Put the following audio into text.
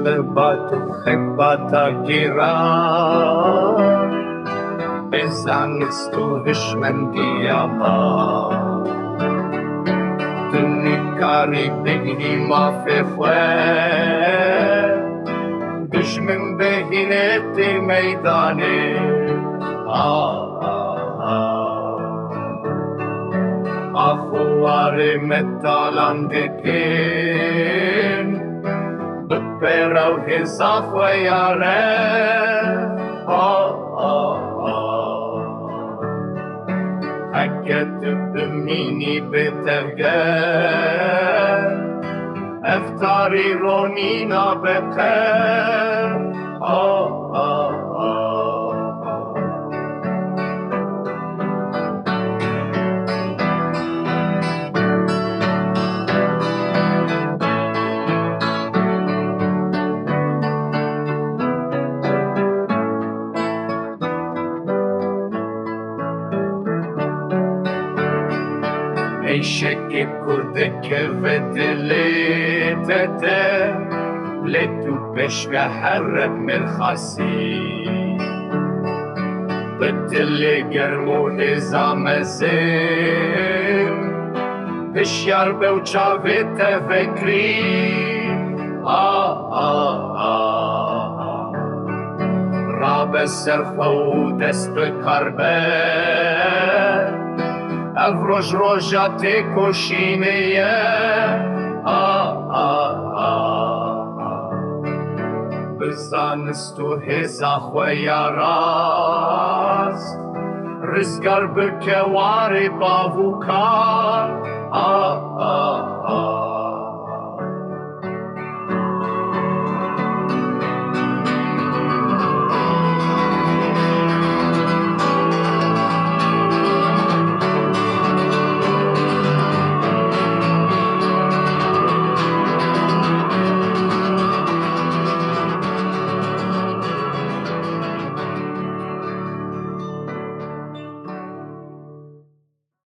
בלבד חיבת הגירה בזנסתו השמנדיאמה תניקרי בגנים הפפה دشمن بهینت میدانه آخوار متالندکن بپرو حساف و یاره حکت بمینی بترگن افتاری رونینا بخیر ای شکی کردک و دلی تته لتو بشوه هر مرخصی بدل گرم و نظام زم بشیار به چاوه تفکری را به صرف و دست کربه افروش روشات کشینه بزانست و هزا خویاراست رزگار بکوار باوکار